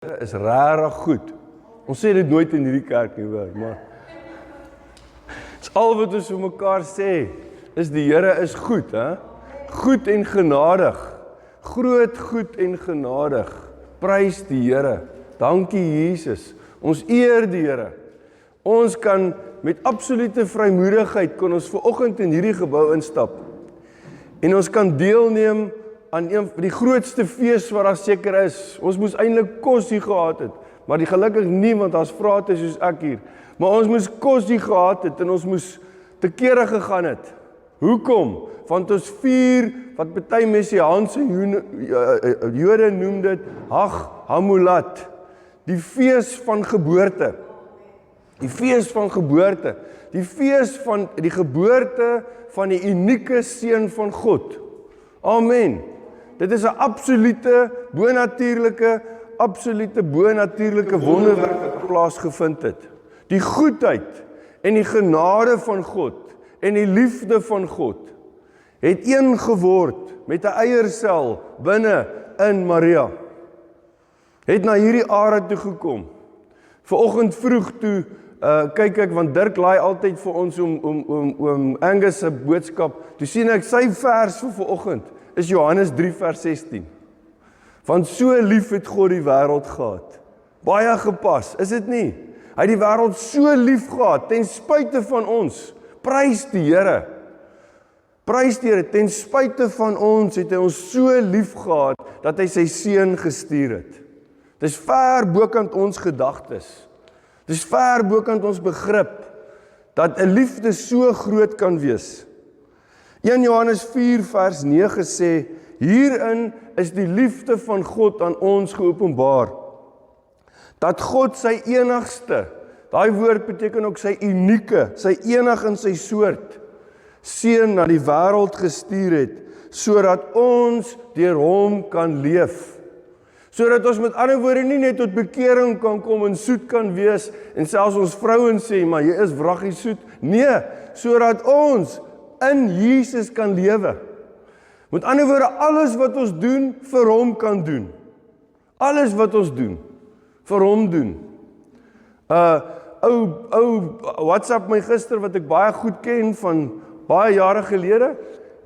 Is rarig goed. Ons sê dit nooit in hierdie kerk nie, maar dis al wat ons vir mekaar sê, is die Here is goed, hè? Goed en genadig. Groot, goed en genadig. Prys die Here. Dankie Jesus. Ons eer die Here. Ons kan met absolute vrymoedigheid kon ons vanoggend in hierdie gebou instap. En ons kan deelneem aan die grootste fees wat daar seker is. Ons moes eintlik kos hier gehad het, maar die gelukkig nie, want daar's vrate soos ek hier. Maar ons moes kos hier gehad het en ons moes te kere gegaan het. Hoekom? Want ons vier, wat party Messiaanse Jode noem dit, Hag Hamulat, die fees van geboorte. Die fees van geboorte. Die fees van die geboorte van die unieke seun van God. Amen. Dit is 'n absolute bonatuurlike wonderwerk wat plaasgevind het. Die goedheid en die genade van God en die liefde van God het een geword met 'n eiersel binne in Maria. Het na hierdie aarde toe gekom. Vanoggend vroeg toe kyk ek, want Dirk laai altyd vir ons om Angus se boodskap. Toe sien ek sy vers vir vanoggend is Johannes 3 vers 16. Want so lief het God die wêreld gehad. Baie gepas, is dit nie? Hy het die wêreld so lief gehad, ten spyte van ons. Prys die Here. Prys die Here, ten spyte van ons het hy ons so lief gehad, dat hy sy seun gestuur het. Dis ver bokant ons gedagtes. Dis ver bokant ons begrip, dat 'n liefde so groot kan wees. 1 Johannes 4 vers 9 sê, hierin is die liefde van God aan ons geopenbaar. Dat God sy enigste, daai woord beteken ook sy unieke, sy enig in sy soort, seun na die wêreld gestuur het, sodat ons deur hom kan leef. Sodat ons met ander woorde nie net tot bekering kan kom en soet kan wees, en selfs ons vrouens sê, maar jy is wraggie soet. Nee, sodat ons in Jesus kan lewe. Met ander woorde, alles wat ons doen, vir hom kan doen. Alles wat ons doen, vir hom doen. WhatsApp my gister, wat ek baie goed ken, van baie jare gelede,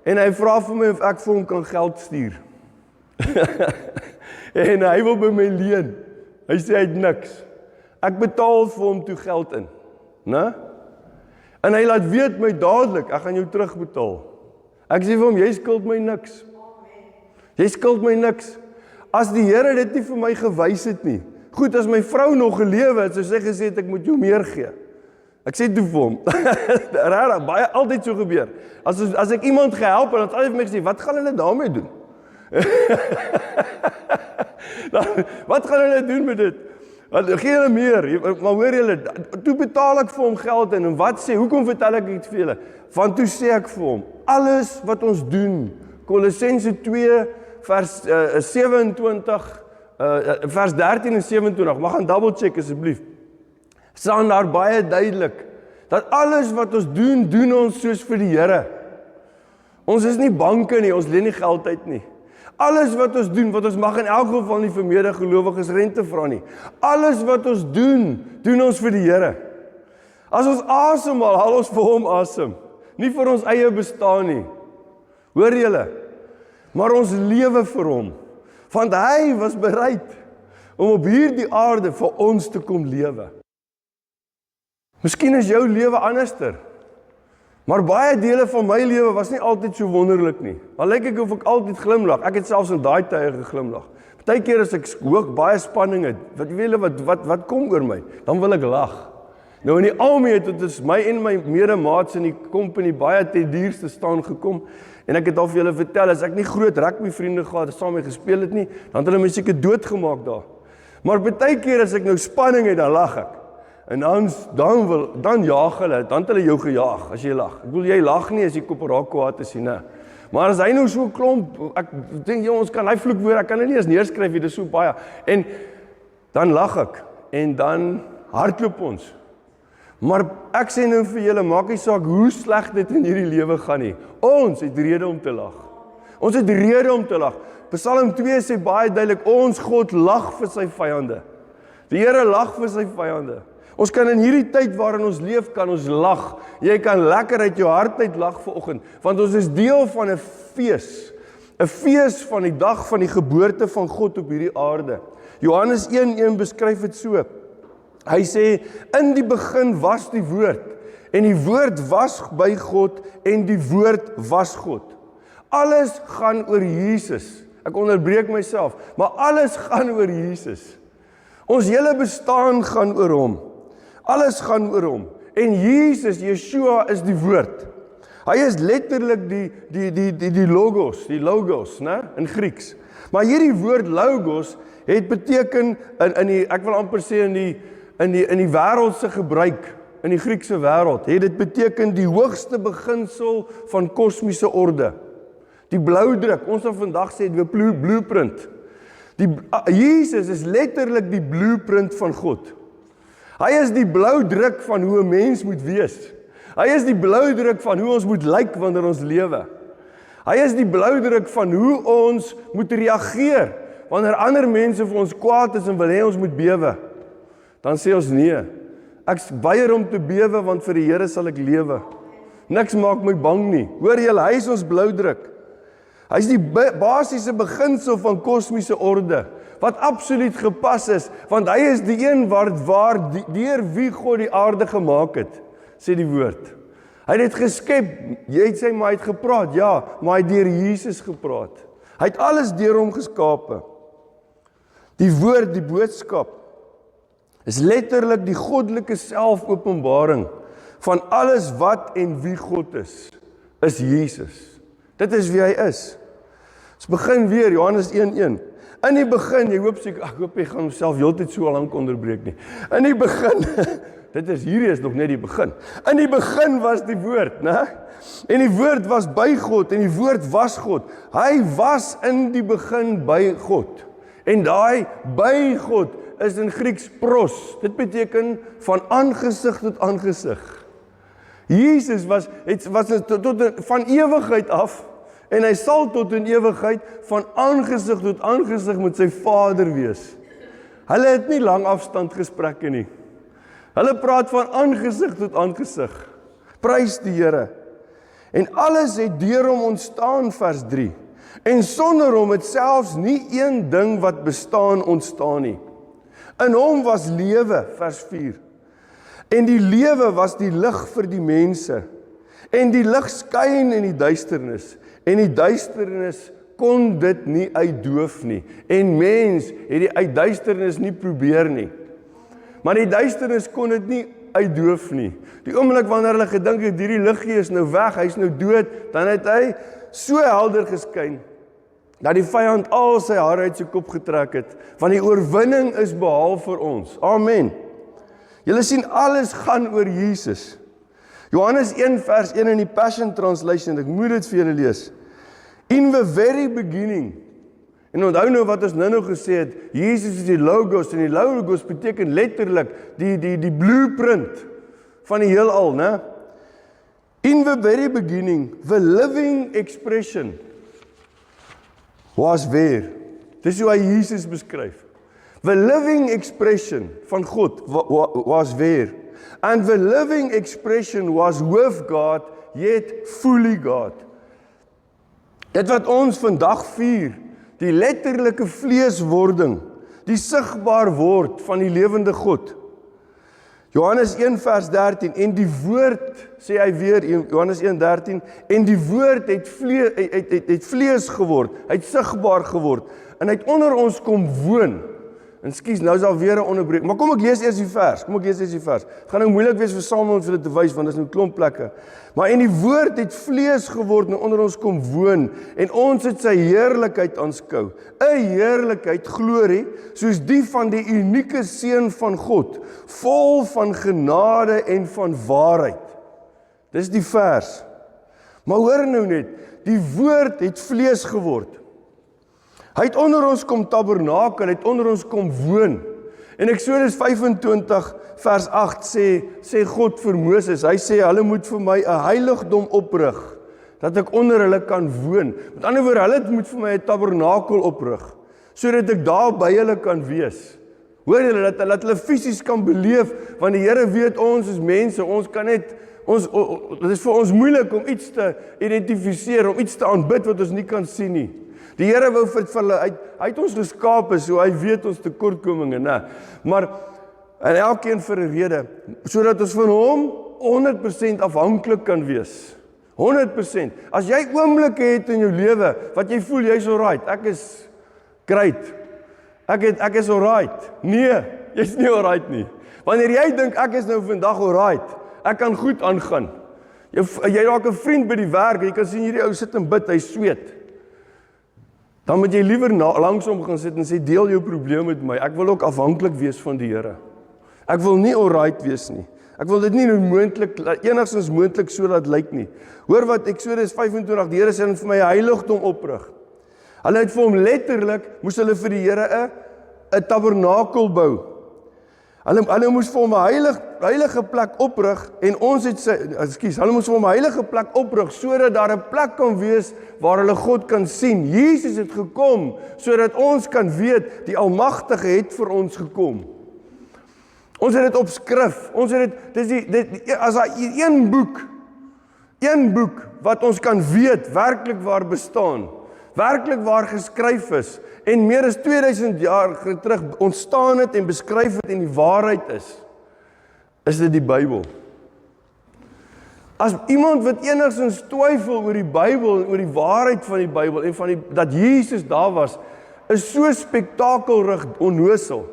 en hy vra vir my of ek vir hom kan geld stuur. En hy wil by my leen. Hy sê hy het niks. Ek betaal vir hom toe geld in. Né? En hy laat weet my dadelik, ek gaan jou terugbetaal. Ek sê vir hom, jy skuld my niks. Jy skuld my niks. As die Here dit nie vir my gewys het nie. Goed, as my vrou nog gelewe het, sou sy gesê het, ek moet jou meer gee. Ek sê toe vir hom, rarig, baie altyd so gebeur. As ek iemand gehelp, en dan het hy vir my gesê, wat gaan hulle daarmee doen? Wat gaan hulle doen met dit? Gee hulle meer, maar hoor julle, toe betaal ek vir hom geld in, en wat sê, hoekom vertel ek dit vir julle? Want toe sê ek vir hom, alles wat ons doen, Kolossense 2 vers 27, vers 13 en 27, mag gaan double check asseblief, staan daar baie duidelik, dat alles wat ons doen, doen ons soos vir die Here. Ons is nie banke nie, ons leen nie geld uit nie. Alles wat ons doen, wat ons mag in elk geval nie vir medegelowiges rente vra nie. Alles wat ons doen, doen ons vir die Here. As ons asemhaal, haal ons vir hom asem. Nie vir ons eie bestaan nie. Hoor julle? Maar ons lewe vir hom. Want hy was bereid om op hierdie aarde vir ons te kom lewe. Miskien is jou lewe anderster. Maar baie dele van my lewe was nie altyd so wonderlik nie. Al lyk ek of ek altyd glimlag. Ek het selfs in daai tye geglimlag. Partykeer as ek hoog baie spanning het, wat kom oor my? Dan wil ek lag. Nou in die algemeen het dit my en my medemaats in die company baie ten duurste staan gekom. En ek het al vir julle vertel, as ek nie groot rugby vriende gehad het, saam mee gespeel het nie, dan het hulle my seker doodgemaak daar. Maar partykeer as ek nou spanning het, dan lag ek. En dan jaag hulle, dan het hulle jou gejaag as jy lag. Ek bedoel, jy lag nie as jy koperaak kwaad is nie. Maar as hy nou so klomp, ek dink ons kan hy vloekwoord, ek kan dit nie eens neerskryf, dit is so baie. En dan lag ek en dan hardloop ons. Maar ek sê nou vir julle, maak nie saak hoe sleg dit in hierdie lewe gaan nie. Ons het rede om te lag. Ons het rede om te lag. Psalm 2 sê baie duidelik, ons God lag vir sy vyande. Die Here lag vir sy vyande. Ons kan in hierdie tyd waarin ons leef, kan ons lag. Jy kan lekker uit jou hart uit lag vanoggend, want ons is deel van 'n fees. 'n Fees van die dag van die geboorte van God op hierdie aarde. Johannes 1:1 beskryf dit so. Hy sê, in die begin was die woord, en die woord was by God, en die woord was God. Alles gaan oor Jesus. Ek onderbreek myself, maar alles gaan oor Jesus. Ons hele bestaan gaan oor hom. Alles gaan oor hom. En Jesus, Yeshua, is die woord. Hy is letterlik die logos, né, in Grieks. Maar hierdie woord logos het beteken in die, ek wil amper sê in die wêreldse gebruik, in die Griekse wêreld, het dit beteken die hoogste beginsel van kosmiese orde. Die bloudruk, ons sal vandag sê die blueprint. Jesus is letterlik die blueprint van God. Hy is die bloudruk van hoe 'n mens moet wees. Hy is die bloudruk van hoe ons moet lyk wanneer ons lewe. Hy is die bloudruk van hoe ons moet reageer wanneer ander mense vir ons kwaad is en wil hê ons moet bewe. Dan sê ons nee. Ek weier om te bewe want vir die Here sal ek lewe. Niks maak my bang nie. Hoor julle, hy is ons bloudruk. Hy is die basiese beginsel van kosmiese orde, wat absoluut gepas is, want hy is die een deur wie God die aarde gemaak het, sê die woord. Hy het dit geskep, jy sê maar hy het gepraat, ja, maar hy het deur Jesus gepraat. Hy het alles deur hom geskape. Die woord, die boodskap, is letterlik die goddelike selfopenbaring van alles wat en wie God is Jesus. Dit is wie hy is. Ons begin weer, Johannes 1:1. In die begin, ek hoop jy gaan homself heeltyd so lank onderbreek nie. In die begin, hierdie is nog net die begin. In die begin was die woord, né? En die woord was by God, en die woord was God. Hy was in die begin by God. En daai by God is in Grieks pros. Dit beteken van aangesig tot aangesig. Jesus was van ewigheid af, en hy sal tot in ewigheid van aangesig tot aangesig met sy Vader wees. Hulle het nie lang afstand gesprekke nie. Hulle praat van aangesig tot aangesig. Prys die Here. En alles het deur hom ontstaan, vers 3. En sonder hom het selfs nie een ding wat bestaan ontstaan nie. In hom was lewe, vers 4. En die lewe was die lig vir die mense. En die lig skyn in die duisternis. En die duisternis kon dit nie uitdoof nie. En mens het die uit duisternis nie probeer nie. Maar die duisternis kon dit nie uitdoof nie. Die oomblik wanneer hulle gedink het, hierdie liggie is nou weg, hy is nou dood, dan het hy so helder geskyn, dat die vyand al sy hare uit sy kop getrek het, want die oorwinning is behaal vir ons. Amen. Julle sien, alles gaan oor Jesus. Johannes 1 vers 1 in die Passion Translation, ek moet dit vir julle lees. In the very beginning, en onthou nou wat ons nou gesê het, Jesus is die logos, en die logos beteken letterlik die blueprint van die heelal, né? In the very beginning, the living expression was there. Dis hoe hy Jesus beskryf. The living expression van God was there. And the living expression was with God, yet fully God. Dit wat ons vandag vier, die letterlike vleeswording, die sigbaar word van die lewende God. Johannes 1 vers 13, en die woord, sê hy weer, Johannes 1:13, en die woord het vlees geword, hy het sigbaar geword, en hy het onder ons kom woon. En skies, nou is daar weer 'n onderbreek. Maar kom ek lees eers die vers. Het gaan nou moeilik wees vir Samuel om vir dit te wys, want dit is nou klomp plekke. Maar en die woord het vlees geword en onder ons kom woon, en ons het sy heerlikheid aanskou. 'n Heerlikheid, glorie, soos die van die unieke seun van God, vol van genade en van waarheid. Dis die vers. Maar hoor nou net, die woord het vlees geword. Hy het onder ons kom tabernakel, hy het onder ons kom woon. En Eksodus 25 vers 8 sê God vir Moses, hy sê, hulle moet vir my 'n heiligdom oprig. dat ek onder hulle kan woon. Met ander woorde, hulle moet vir my 'n tabernakel oprig, sodat ek daar by hulle kan wees. Hoor julle, dat hulle fisies kan beleef, want die Here weet ons is mense, ons kan net, dit is vir ons moeilik om iets te identifiseer, om iets te aanbid wat ons nie kan sien nie. Die Here wou vir hulle, hy het ons geskape, so hy weet ons tekortkominge, né? Maar, en elkeen vir 'n rede, sodat ons van hom 100% afhanklik kan wees. 100%. As jy oomblikke het in jou lewe, wat jy voel, jy's alright, ek is great, ek is alright. Nee, jy's nie alright nie. Wanneer jy dink, ek is nou vandag alright, ek kan goed aangaan. Jy raak 'n vriend by die werk, jy kan sien hierdie ou sit en bid, hy sweet. Dan moet jy liewer langs hom gaan sit en sê, deel jou probleem met my, ek wil ook afhanklik wees van die Here. Ek wil nie alright wees nie. Ek wil dit nie enigstens moontlik so laat lyk nie. Hoor wat Eksodus 25, die Here sê vir my 'n heiligdom oprig. Hulle het vir hom letterlik, moes hulle vir die Here 'n tabernakel bou. Hulle moes vir hom 'n heilige plek oprig en ons het hulle moes vir hom 'n heilige plek oprig sodat daar 'n plek kan wees waar hulle God kan sien. Jesus het gekom sodat ons kan weet die Almagtige het vir ons gekom. Ons het dit op skrif. Ons het dit as daar een boek wat ons kan weet werklik waar bestaan, werklik waar geskryf is en meer as 2000 jaar terug ontstaan het en beskryf het en die waarheid is dit die Bybel. As iemand wat enigstens twyfel oor die Bybel en oor die waarheid van die Bybel en dat Jesus daar was, is so spektakelrig onnosel.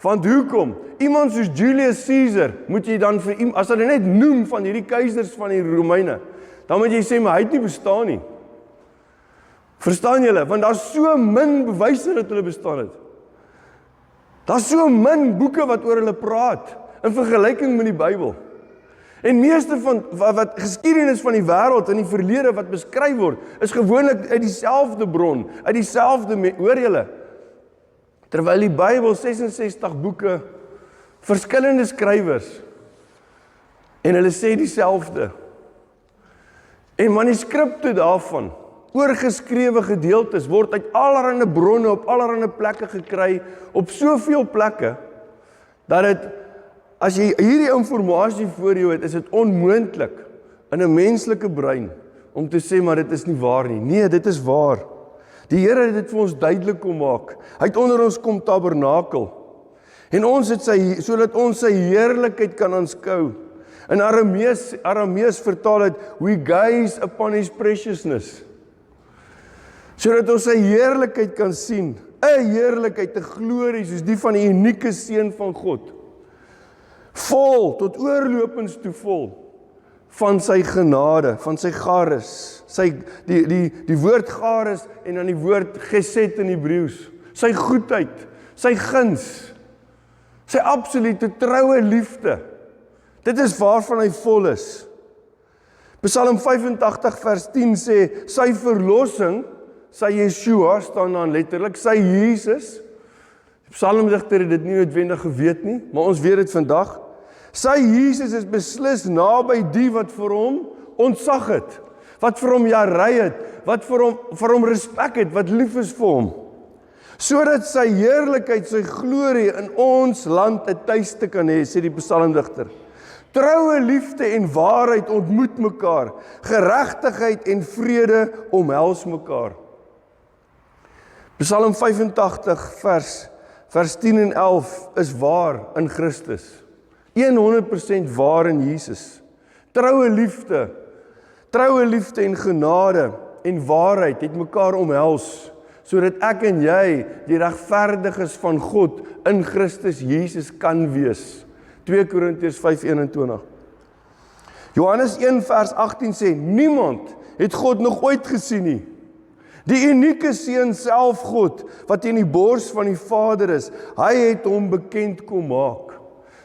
Want hoekom? Iemand soos Julius Caesar, moet jy dan vir iemand, as hulle net noem van hierdie keisers van die Romeine, dan moet jy sê, maar hy het nie bestaan nie. Verstaan julle? Want daar's so min bewyse dat hulle bestaan het. Daar's so min boeke wat oor hulle praat, in vergelyking met die Bybel. En meeste van wat geskiedenis van die wêreld in die verlede wat beskryf word, is gewoonlik uit dieselfde bron, uit dieselfde, hoor julle? Terwyl die Bybel 66 boeke, verskillende skrywers, en hulle sê dieselfde. En manuskripte daarvan, oorgeskrewe gedeeltes, word uit allerlei bronne, op allerlei plekke gekry, op soveel plekke, dat het, as jy hierdie informasie voor jou het, is dit onmoontlik in 'n menslike brein, om te sê, maar dit is nie waar nie. Nee, dit is waar. Die Here het dit vir ons duidelik kom maak. Hy het onder ons kom tabernakel. En ons het sodat ons sy heerlikheid kan aanskou. In Aramees vertaal het, we gaze upon his preciousness. Sodat ons sy heerlikheid kan sien. 'n Heerlikheid, 'n glorie, soos die van die unieke seun van God. Vol, tot oorlopends toe vol, van sy genade, van sy charis, die woord charis en dan die woord gesed in Hebreëus, sy goedheid, sy guns, sy absolute troue liefde. Dit is waarvan hy vol is. Psalm 85 vers 10 sê, sy verlossing, sy Yeshua, staan dan letterlik, sy Jesus. Die psalmdigter het dit nie noodwendig geweet nie, maar ons weet dit vandag. Sy Jesus is beslis naby die wat vir hom ontzag het, wat vir hom jarei het, wat vir hom respek het, wat lief is vir hom. Sodat sy heerlikheid, sy glorie in ons land 'n tuiste kan hê, sê die psalmdigter. Troue liefde en waarheid ontmoet mekaar, geregtigheid en vrede omhels mekaar. Psalm 85 vers 10 en 11 is waar in Christus. 100% waar in Jesus. Troue liefde en genade en waarheid het mekaar omhels, sodat ek en jy die regverdiges van God in Christus Jesus kan wees. 2 Korintiërs 5:21. Johannes 1 vers 18 sê, niemand het God nog ooit gesien nie. Die unieke seun self God, wat in die bors van die Vader is, hy het hom bekend kom maak.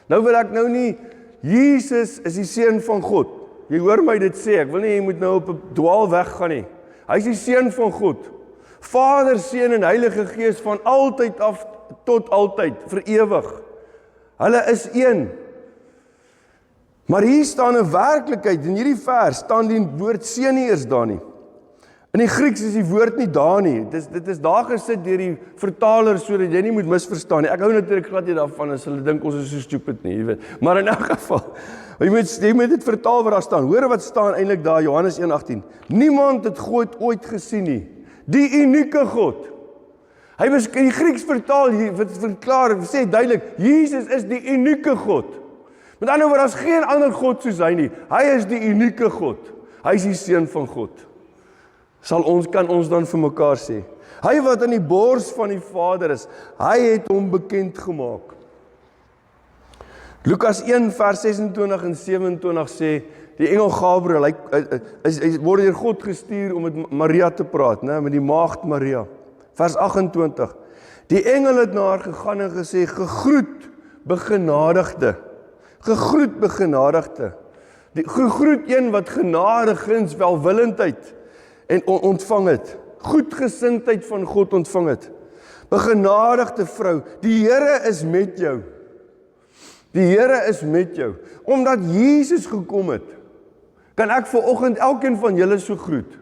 Nou wil ek nou nie, Jesus is die seun van God. Jy hoor my dit sê, ek wil nie, jy moet nou op 'n dwaalweg gaan nie. Hy is die seun van God. Vader, Seun en Heilige Gees van altyd af tot altyd, vir ewig. Hulle is een. Maar hier staan 'n werklikheid, in hierdie vers staan die woord seun nie eers daar nie. In die Grieks is die woord nie daar nie. Dit is daar gesit deur die vertaler sodat jy nie moet misverstaan nie. Ek hou natuurlik glad nie daarvan as hulle dink ons is so stupid nie, jy weet. Maar in elk geval, jy moet dit vertaal wat daar staan. Hoor wat staan eintlik daar, Johannes 1:18. Niemand het God ooit gesien nie. Die unieke God. Hy was in die Grieks vertaal, verklaar, sê duidelik, Jesus is die unieke God. Met ander woorde, daar's geen ander God soos hy nie. Hy is die unieke God. Hy is die seun van God. Kan ons dan vir mekaar sê. Hy wat in die bors van die Vader is, hy het hom bekend gemaak. Lukas 1 vers 26 en 27 sê, die engel Gabriël, hy word deur God gestuur om met Maria te praat, met die maagd Maria. Vers 28, die engel het na haar gegaan en gesê, gegroet begenadigde. Gegroet begenadigde. Gegroet een wat genade, guns, welwillendheid en ontvang het. Goedgesindheid van God ontvang het. Begenadigde vrou, die Here is met jou. Die Here is met jou. Omdat Jesus gekom het, kan ek vanoggend elkeen van julle so groet.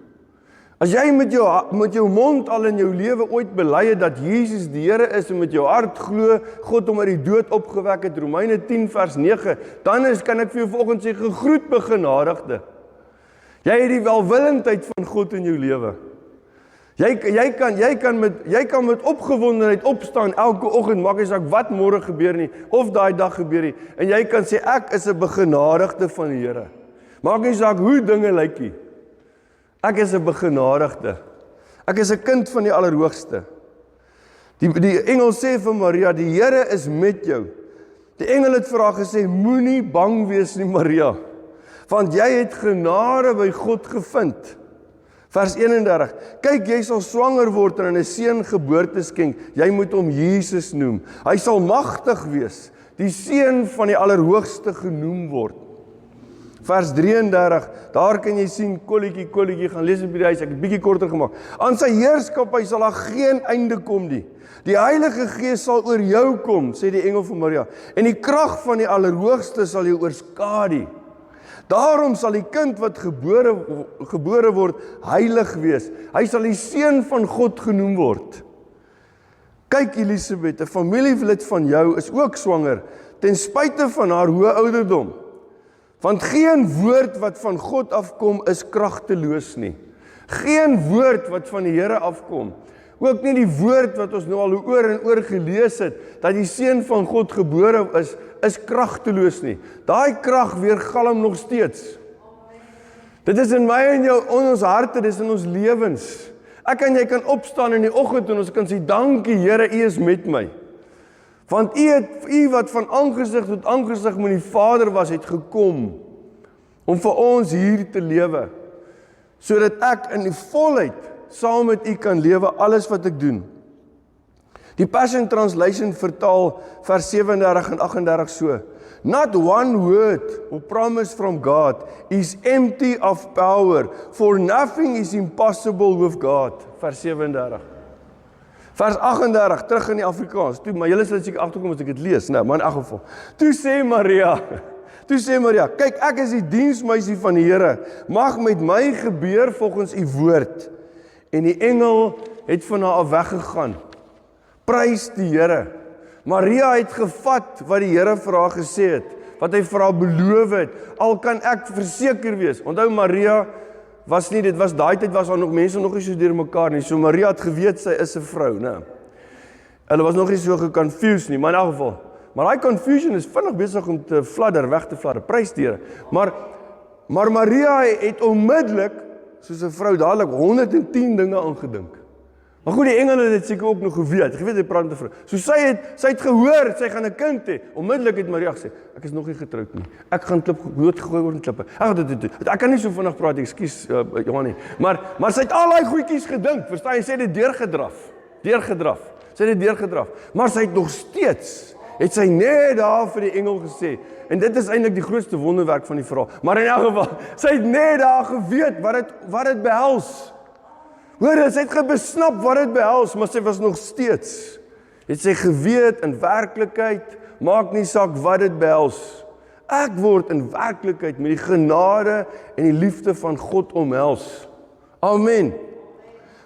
As jy met jou mond al in jou lewe ooit bely het dat Jesus die Here is en met jou hart glo, God hom uit die dood opgewek het, Romeine 10 vers 9, dan kan ek vir jou vanoggend sê, gegroet begenadigde. Jy het die welwillendheid van God in jou lewe. Jy kan met opgewondenheid opstaan elke oggend, maak nie saak wat môre gebeur nie, of daai dag gebeur nie, en jy kan sê, ek is 'n begenadigde van die Here. Maak nie saak hoe dinge lyk nie. Ek is 'n begenadigde. Ek is 'n kind van die Allerhoogste. Die engel sê vir Maria, die Here is met jou. Die engel het vir haar gesê, moenie bang wees nie, Maria, want jy het genade by God gevind. Vers 31, kyk, jy sal swanger word en 'n seun geboorte skenk. Jy moet hom Jesus noem. Hy sal magtig wees, die seun van die Allerhoogste genoem word. Vers 33, daar kan jy sien, kolletjie, gaan lees op die huis, ek het bietjie korter gemaak. Aan sy heerskappy sal daar geen einde kom nie. Die Heilige Gees sal oor jou kom, sê die engel van Maria, en die krag van die Allerhoogste sal jou oorskadu. Daarom sal die kind wat gebore word, heilig wees. Hy sal die seun van God genoem word. Kyk Elisabeth, 'n familielid van jou is ook swanger, ten spyte van haar hoë ouderdom. Want geen woord wat van God afkom is kragteloos nie. Geen woord wat van die Here afkom. Ook nie die woord wat ons nou al oor en oor gelees het, dat die seun van God gebore is kragteloos nie. Daai krag weergalm nog steeds. Dit is in my en jou, in ons harte, dit is in ons lewens. Ek en jy kan opstaan in die oggend en ons kan sê, dankie Here, U is met my. Want U wat van aangesig tot aangesig met die Vader was, het gekom om vir ons hier te lewe, sodat ek in die volheid saam met U kan lewe, alles wat ek doen. Die Passion Translation vertaal vers 37 en 38 so. Not one word or promise from God is empty of power, for nothing is impossible with God. Vers 37. Vers 38, terug in die Afrikaans. Toe, maar julle sal seker agterkom as ek dit lees, maar in elk geval. Toe sê Maria, kyk, ek is die diensmeisie van die Here. Mag met my gebeur volgens U woord. En die engel het van haar af weggegaan. Prys die Here. Maria het gevat wat die Here vir haar gesê het, wat hy vir haar beloof het. Al kan ek verseker wees. Onthou Maria daai tyd was daar nog mense nog nie so deur mekaar nie. So Maria het geweet sy is 'n vrou, né? Hulle was nog nie so geconfused nie, maar in elk geval. Maar daai confusion is vinnig besig om te weg te fladder. Prys die Here. Maar Maria het onmiddellik soos 'n vrou dadelik 110 dinge aangedink. Maar goed, die engele het dit seker ook nog geweet hy praat met 'n vrou. So sy het gehoor, sy gaan 'n kind hê. Onmiddellik het Maria gesê, ek is nog nie getroud nie. Ek gaan doodgegooi word in klippe. Ek kan nie so vinnig praat, ekskuus Johannie. Maar sy het al daai goedjies gedink, verstaan jy, sy het dit deurgedraf. Maar sy het nog steeds, het sy net daar vir die engel gesê, en dit is eintlik die grootste wonderwerk van die verhaal, maar in elk geval, sy het net daar geweet wat dit behels. Hoor, sy het besnap wat dit behels, maar sy was nog steeds, het sy geweet in werklikheid, maak nie saak wat dit behels. Ek word in werklikheid met die genade en die liefde van God omhels. Amen.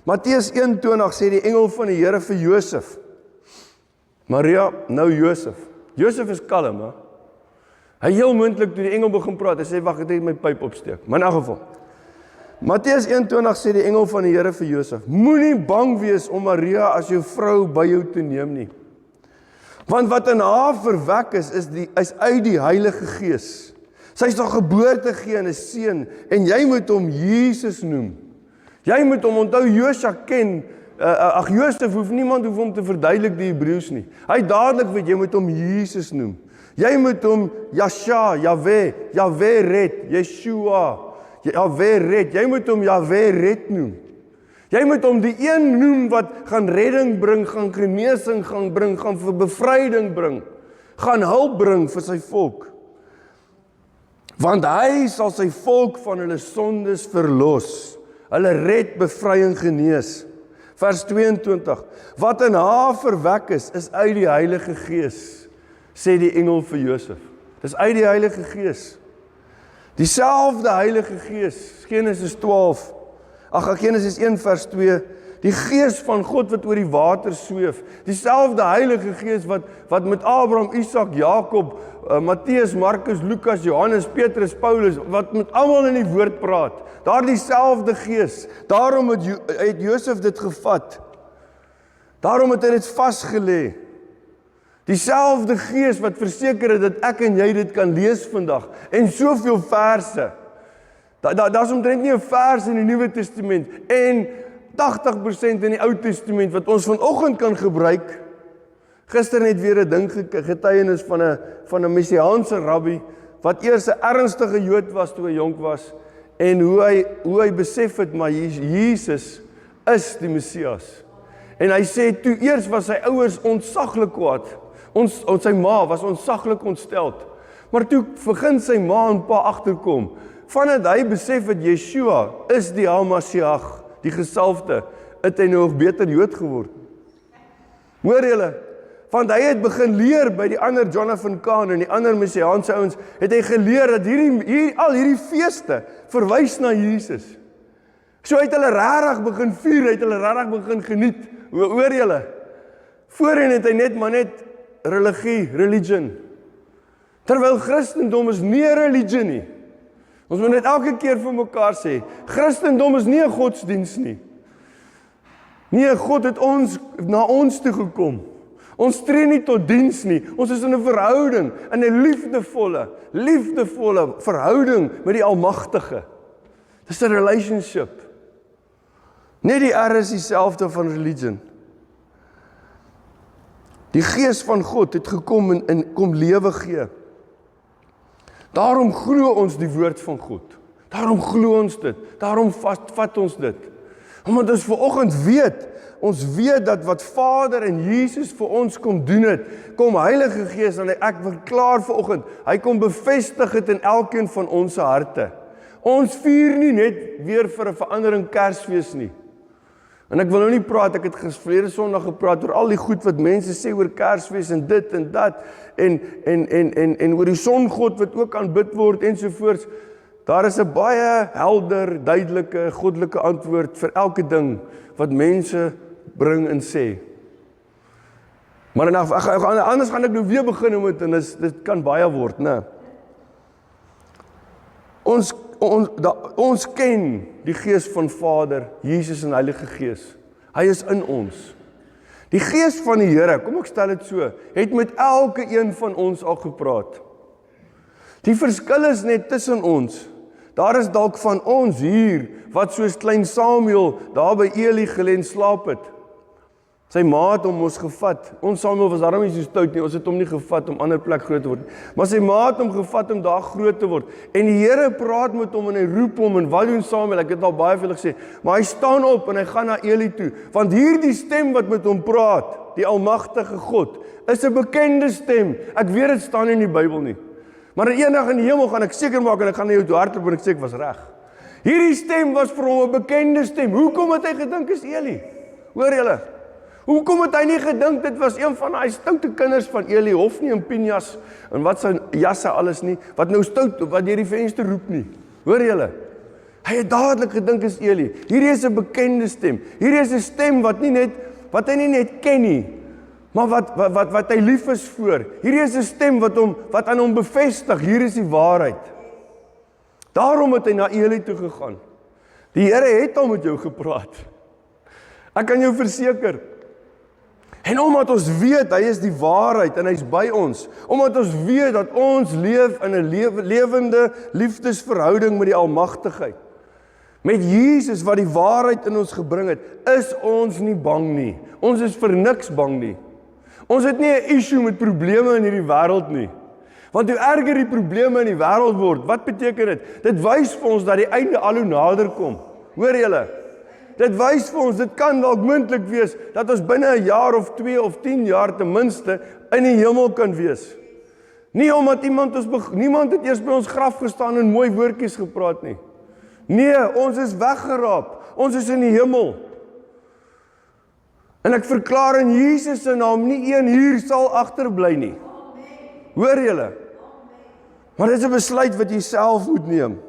Matteus 21 sê die engel van die Here vir Josef. Maria, nou Josef. Josef is kalm, hè? Hy heel moontlik toe die engel begin praat, hy sê, wag, ek het my pyp opsteek. Maar in elk geval, Matteus 21 sê die engel van die Here vir Josef, moenie bang wees om Maria as jou vrou by jou te neem nie. Want wat in haar verwek is uit die Heilige Gees. Sy sal geboorte gee aan 'n seun, en jy moet hom Jesus noem. Jy moet hom onthou, Josef ken, Josef niemand hoef hom te verduidelik die Hebreëus nie. Hy dadelik weet, jy moet hom Jesus noem. Jy moet hom Yasha, Yahweh red, Yeshua, Yahweh red. Jy moet hom Yahweh red noem. Jy moet hom die een noem wat gaan redding bring, gaan genesing gaan bring, gaan vir bevryding bring, gaan hulp bring vir sy volk. Want hy sal sy volk van hulle sondes verlos, hulle red, bevry en genees. Vers 22, wat in haar verwek is uit die Heilige Gees, sê die engel vir Josef. Dis uit die Heilige Gees. Dieselfde Heilige Gees, Genesis 1 vers 2, die Gees van God wat oor die water sweef, dieselfde Heilige Gees wat met Abraham, Isak, Jakob, Matteus, Markus, Lukas, Johannes, Petrus, Paulus, wat met almal in die woord praat, daar dieselfde Gees, daarom het Josef dit gevat, daarom het hy dit vasgelê, dieselfde Gees wat verseker het dat ek en jy dit kan lees vandag, en soveel verse, daar's omtrent nie 'n vers in die Nuwe Testament, en 80% in die Ou Testament, wat ons vanoggend kan gebruik. Gister net weer 'n ding getuienis van 'n Messiaanse rabbi, wat eers 'n ernstige Jood was toe hy jonk was, en hoe hy besef het, maar Jesus is die Messias. En hy sê, toe eers was sy ouers ontsaglik kwaad, sy ma was ontsaglik ontsteld, maar toe begin sy ma en pa agterkom, vandat hy besef het, Yeshua is die Hamasiach, die gesalfde, het hy nou nog beter Jood geword. Hoor julle, want hy het begin leer by die ander Jonathan Kahn en die ander Messiaanse ouens, het hy geleer dat al hierdie feeste verwys na Jesus. So het hulle regtig begin vier, het hulle regtig begin geniet. Hoor julle, voorheen het hy net religion. Terwyl Christendom is nie 'n religie nie. Ons moet net elke keer vir mekaar sê, Christendom is nie 'n godsdiens nie. Nee, God het na ons toe gekom. Ons tree nie tot diens nie. Ons is in 'n verhouding, in 'n liefdevolle verhouding met die Almagtige. Dis 'n relationship. Net die R is dieselfde van religion. Die Gees van God het gekom en kom lewe gee. Daarom glo ons die woord van God. Daarom glo ons dit. Daarom vat ons dit. Omdat ons vanoggend ons weet dat wat Vader en Jesus vir ons kom doen het, kom Heilige Gees, en ek verklaar vanoggend, hy kom bevestig het in elkeen van ons harte. Ons vier nie net weer vir 'n verandering Kersfees nie. En ek wil nou nie praat, ek het verlede Sondag gepraat oor al die goed wat mense sê oor Kersfees en dit en dat, en oor die songod wat ook aanbid word ensovoorts. Daar is 'n baie helder, duidelike, goddelike antwoord vir elke ding wat mense bring en sê. Maar anders gaan ek nou weer begin met, en dit kan baie word, né? Ons ken die Gees van Vader, Jesus en Heilige Gees. Hy is in ons. Die Gees van die Here, kom ek stel dit so, het met elke een van ons al gepraat. Die verskil is net tussen ons. Daar is dalk van ons hier, wat soos klein Samuel, daar by Eli gelê en slaap het. Sy ma het hom ons gevat. Ons Samuel was daarom nie so stout nie, ons het hom nie gevat om ander plek groot te word. Maar sy ma het hom gevat om daar groot te word. En die Here praat met hom en hy roep hom, en wat doen Samuel? Ek het al baie veel gesê, maar hy staan op en hy gaan na Eli toe. Want hierdie stem wat met hom praat, die Almagtige God, is 'n bekende stem. Ek weet dit staan nie in die Bybel nie. Maar eendag in die hemel gaan ek seker maak, en ek gaan na jou toe hardloop en ek sê ek was reg. Hierdie stem was vir hom 'n bekende stem. Hoekom het hy gedink is Eli? Hoor julle? Hoekom het hy nie gedink dit was een van daai stoute kinders van Eli, Hofni en Pinjas, en wat sy jasse alles nie, wat nou stout, wat deur die venster roep nie? Hoor julle? Hy het dadelik gedink is Eli. Hierdie is 'n bekende stem. Hierdie is 'n stem wat hy nie net ken nie, maar wat hy lief is voor. Hierdie is 'n stem wat aan hom bevestig, hier is die waarheid. Daarom het hy na Eli toe gegaan. Die Here het al met jou gepraat. Ek kan jou verseker. En omdat ons weet, hy is die waarheid en hy's by ons. Omdat ons weet dat ons leef in 'n lewende liefdesverhouding met die Almagtigheid. Met Jesus wat die waarheid in ons gebring het, is ons nie bang nie. Ons is vir niks bang nie. Ons het nie 'n issue met probleme in hierdie wêreld nie. Want hoe erger die probleme in die wêreld word, wat beteken dit? Dit wys vir ons dat die einde al hoe nader kom. Hoor julle? Dit wys vir ons, dit kan dalk moontlik wees, dat ons binne 'n jaar of 2 of 10 jaar ten minste in die hemel kan wees. Nie omdat niemand het eers by ons graf gestaan en mooi woordjies gepraat nie. Nee, ons is weggeraap. Ons is in die hemel. En ek verklaar in Jesus se naam, nie een hier sal agterbly nie. Hoor julle? Maar dit is 'n besluit wat jy self moet neem.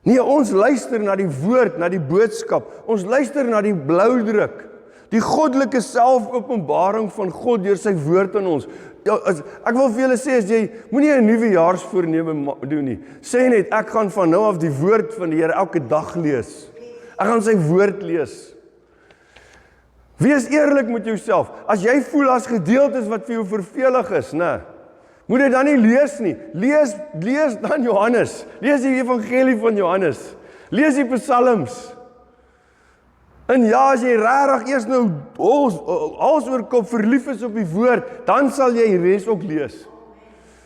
Nee, ons luister na die woord, na die boodskap. Ons luister na die bloudruk. Die goddelike selfopenbaring van God deur sy woord aan ons. Ja, ek wil vir julle sê, as jy moenie 'n nuwejaarsvoorneme doen nie. Sê net, ek gaan van nou af die woord van die Here elke dag lees. Ek gaan sy woord lees. Wees eerlik met jouself. As jy voel as gedeeltes wat vir jou vervelig is, né? Moet jy dan nie lees nie. Lees dan Johannes. Lees die evangelie van Johannes. Lees die psalms. En ja, as jy regtig eers nou hals oor kop verlief is op die woord, dan sal jy die res ook lees.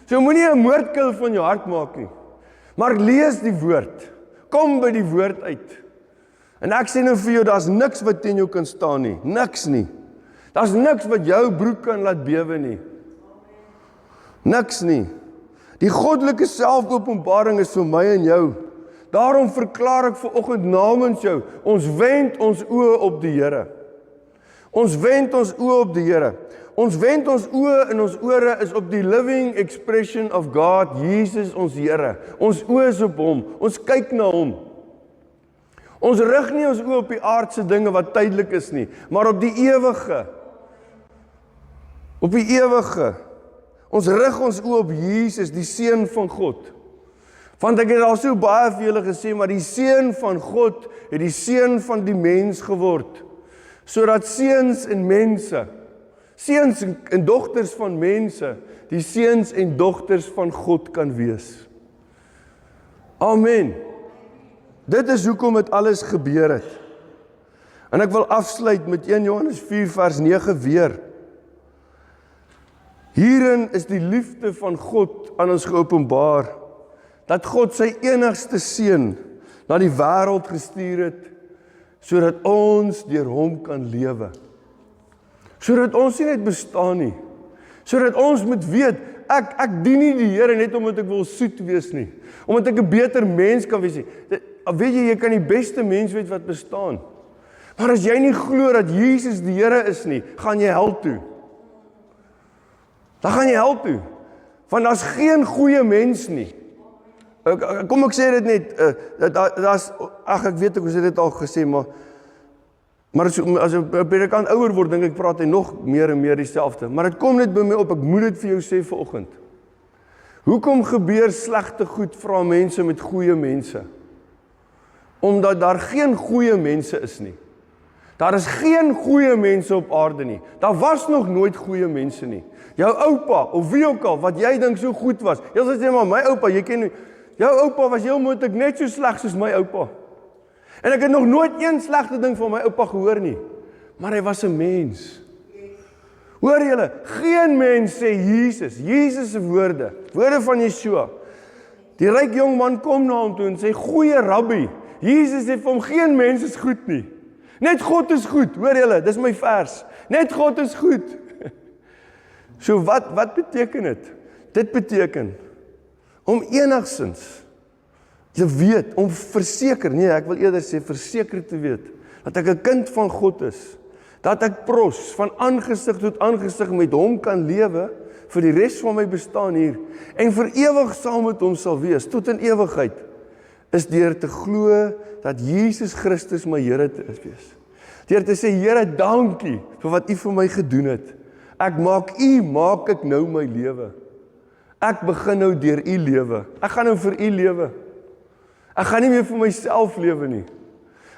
So moenie 'n moordkil van jou hart maak nie. Maar lees die woord. Kom by die woord uit. En ek sê nou vir jou, daar's niks wat teen jou kan staan nie. Niks nie. Daar's niks wat jou broek kan laat bewe nie. Niks nie. Die goddelike selfopenbaring is vir my en jou. Daarom verklaar ek vanoggend namens jou, ons wend ons oë op die Here. Ons wend ons oë op die Here. Ons wend ons oë en ons ore is op die living expression of God, Jesus ons Here. Ons oë is op hom. Ons kyk na hom. Ons rig nie ons oë op die aardse dinge wat tydelik is nie, maar op die ewige. Op die ewige. Ons rig ons oë op Jesus, die Seun van God. Want ek het al so baie vir julle gesê, maar die Seun van God het die Seun van die mens geword, sodat seuns en mense, seuns en dogters van mense, die seuns en dogters van God kan wees. Amen. Dit is hoekom dit alles gebeur het. En ek wil afsluit met 1 Johannes 4 vers 9 weer. Hierin is die liefde van God aan ons geopenbaar, dat God sy enigste seun na die wêreld gestuur het, sodat ons deur hom kan lewe. Sodat ons nie net bestaan nie, sodat ons moet weet, ek dien nie die Here net omdat ek wil soet wees nie, omdat ek 'n beter mens kan wees nie. Weet jy kan die beste mens wees wat bestaan. Maar as jy nie glo dat Jesus die Here is nie, gaan jy hel toe. Dan gaan jy hel toe. Want daar's geen goeie mens nie. Kom ek sê dit net, ek weet ek het dit al gesê, maar as 'n predikant ouer word, dink ek praat hy nog meer en meer dieselfde. Maar dit kom net by my op, ek moet dit vir jou sê vanoggend. Hoekom gebeur slegte goed, vra mense met goeie mense? Omdat daar geen goeie mense is nie. Daar is geen goeie mense op aarde nie. Daar was nog nooit goeie mense nie. Jou oupa, of wie ook al, wat jy dink so goed was. Jy sê maar, my oupa, jy ken, jou oupa was heel moontlik net so sleg soos my oupa. En ek het nog nooit een slegte ding van my oupa gehoor nie. Maar hy was 'n mens. Hoor julle, geen mens sê Jesus se woorde van Yeshua. Die ryk jong man kom na hom toe en sê, goeie rabbi, Jesus sê vir hom, geen mens is goed nie. Net God is goed, hoor julle, dis my vers. Net God is goed. So wat beteken dit? Dit beteken, om enigsins te weet, om verseker, nee, ek wil eerder sê, verseker te weet, dat ek 'n kind van God is, dat ek pros, van aangesig tot aangesig met hom kan lewe, vir die res van my bestaan hier, en vir ewig saam met hom sal wees, tot in ewigheid, is deur te glo dat Jesus Christus my Here is wees. Deur te sê, Here, dankie vir wat U vir my gedoen het. Maak ek nou my lewe. Ek begin nou deur U lewe. Ek gaan nou vir U lewe. Ek gaan nie meer vir myself lewe nie.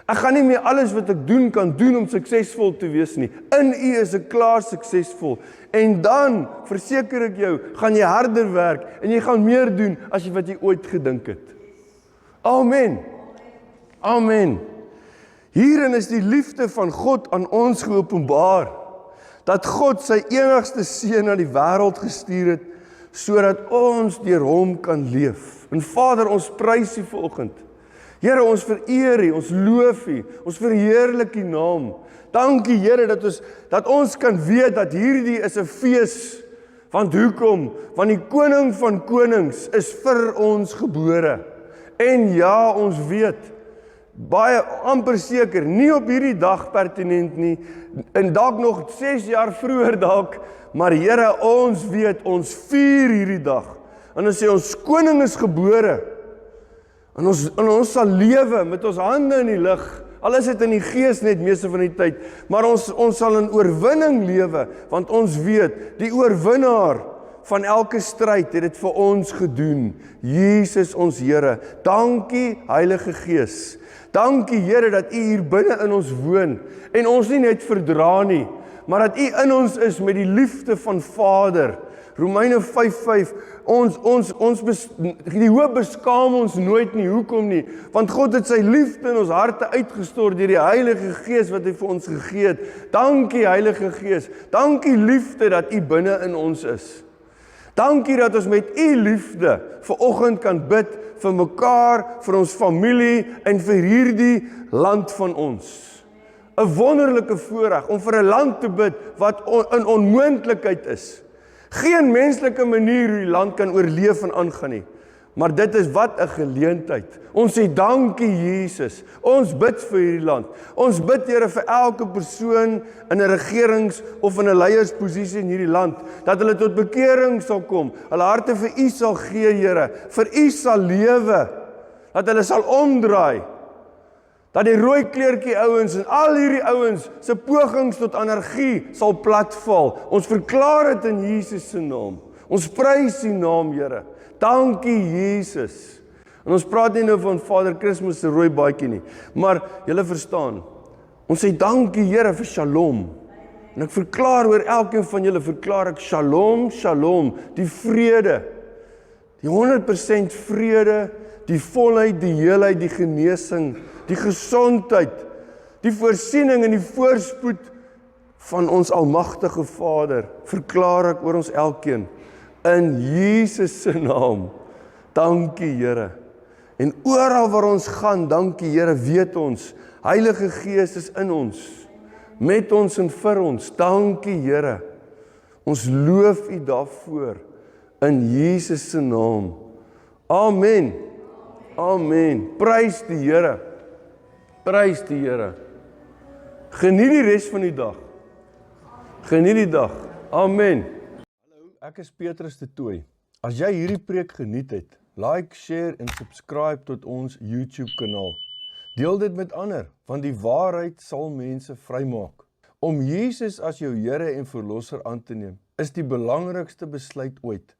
Ek gaan nie meer alles wat ek doen kan doen om suksesvol te wees nie. In U is ek klaar suksesvol. En dan, verseker ek jou, gaan jy harder werk en jy gaan meer doen as wat jy ooit gedink het. Amen. Amen. Hierin is die liefde van God aan ons geopenbaar, dat God sy enigste seun na die wêreld gestuur het, sodat ons deur hom kan leef. En Vader, ons prys U vanoggend. Here, ons vereer U, ons loof U, ons verheerlik U naam. Dankie Here dat ons kan weet dat hierdie is 'n fees. Want hoekom? Want die koning van konings is vir ons gebore. En ja, ons weet, baie amper seker, nie op hierdie dag pertinent nie, en dalk nog 6 jaar vroeër dalk, maar Here, ons weet, ons vier hierdie dag. En ons sê, ons koning is gebore. En ons sal lewe met ons hande in die lug. Al is dit in die gees net meeste van die tyd, maar ons sal in oorwinning lewe, want ons weet, die oorwinnaar van elke stryd het dit vir ons gedoen. Jesus ons Here. Dankie Heilige Gees. Dankie Here dat U hier binne in ons woon en ons nie net verdra nie, maar dat U in ons is met die liefde van Vader. Romeine 5:5, die hoop beskaam ons nooit nie, hoekom nie? Want God het sy liefde in ons harte uitgestort deur die Heilige Gees wat Hy vir ons gegee het. Dankie Heilige Gees, dankie liefde dat U binne in ons is. Dankie dat ons met U liefde vanoggend kan bid vir mekaar, vir ons familie en vir hierdie land van ons. 'n Wonderlike voorreg om vir 'n land te bid wat in onmoontlikheid is. Geen menslike manier hoe die land kan oorleef en aangaan nie. Maar dit is wat 'n geleentheid. Ons sê dankie Jesus. Ons bid vir hierdie land. Ons bid Here vir elke persoon in 'n regerings of in 'n leiersposisie in hierdie land, dat hulle tot bekering sal kom, hulle harte vir U sal gee, Here, vir U sal lewe, dat hulle sal omdraai, dat die rooi kleertjie ouens en al hierdie ouens se pogings tot anargie sal platval. Ons verklaar dit in Jesus se naam. Ons prys U naam, Here. Dankie Jesus. En ons praat nie nou van Vader Kersfees se rooi baadjie nie, maar julle verstaan. Ons sê dankie Here vir Shalom. En ek verklaar oor elkeen van julle, verklaar ek Shalom, Shalom, die vrede. Die 100% vrede, die volheid, die heelheid, die genesing, die gesondheid, die voorsiening en die voorspoed van ons almagtige Vader, verklaar ek oor ons elkeen, in Jesus se naam. Dankie Here. En oral waar ons gaan, dankie Here, weet ons, Heilige Gees is in ons, met ons en vir ons. Dankie Here. Ons loof U daarvoor, in Jesus se naam. Amen. Amen. Prys die Here. Prys die Here. Geniet die res van die dag. Geniet die dag. Amen. Hallo, ek is Petrus de Tooy. As jy hierdie preek geniet het, like, share en subscribe tot ons YouTube kanaal. Deel dit met ander, want die waarheid sal mense vrymaak. Om Jesus as jou Here en Verlosser aan te neem, is die belangrikste besluit ooit.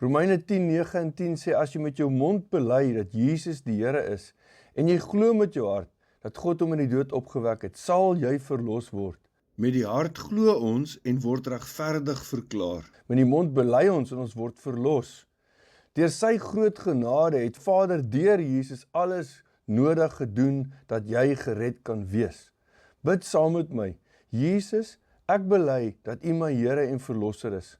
Romeine 10:9 en 10 sê, as jy met jou mond bely dat Jesus die Here is, en jy glo met jou hart, dat God hom in die dood opgewek het, sal jy verlos word. Met die hart glo ons en word regverdig verklaar. Met die mond bely ons en ons word verlos. Deur sy groot genade het Vader deur Jesus alles nodig gedoen dat jy gered kan wees. Bid saam met my. Jesus, ek bely dat U my Here en Verlosser is.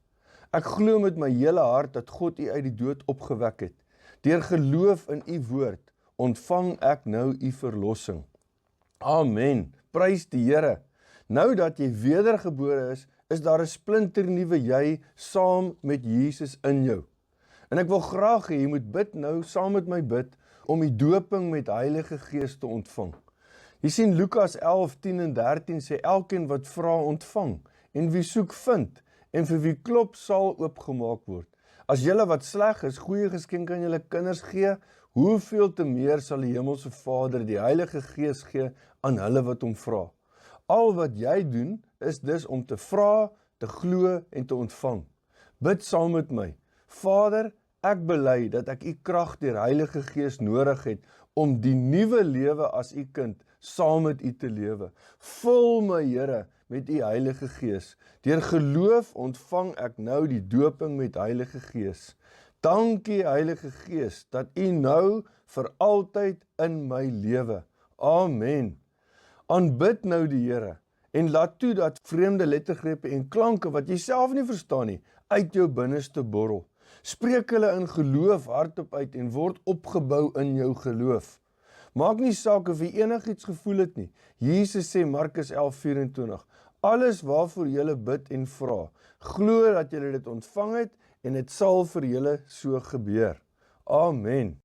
Ek glo met my hele hart dat God U uit die dood opgewek het. Deur geloof in U woord ontvang ek nou U verlossing. Amen. Prys die Here. Nou dat jy wedergebore is daar 'n splinternuwe jy saam met Jesus in jou. En ek wil graag hê jy moet bid nou saam met my bid om die doping met Heilige Gees te ontvang. Jy sien Lukas 11:10 en 13 sê elkeen wat vra ontvang en wie soek vind en vir wie klop sal oopgemaak word. As julle wat sleg is, goeie geskenke aan julle kinders gee, hoeveel te meer sal die Hemelse Vader die Heilige Gees gee aan hulle wat hom vra. Al wat jy doen, is dus om te vra, te glo en te ontvang. Bid saam met my. Vader, ek bely dat ek u krag deur Heilige Gees nodig het om die nuwe lewe as u kind saam met u te lewe. Vul my Here met u Heilige Gees. Deur geloof ontvang ek nou die doping met Heilige Gees. Dankie Heilige Gees dat u nou vir altyd in my lewe. Amen. Aanbid nou die Here en laat toe dat vreemde lettergrepe en klanke wat jy self nie verstaan nie, uit jou binneste borrel. Spreek hulle in geloof hardop uit en word opgebou in jou geloof. Maak nie saak of jy enigiets gevoel het nie. Jesus sê Markus 11:24, alles waarvoor julle bid en vra, glo dat julle dit ontvang het en dit sal vir julle so gebeur. Amen.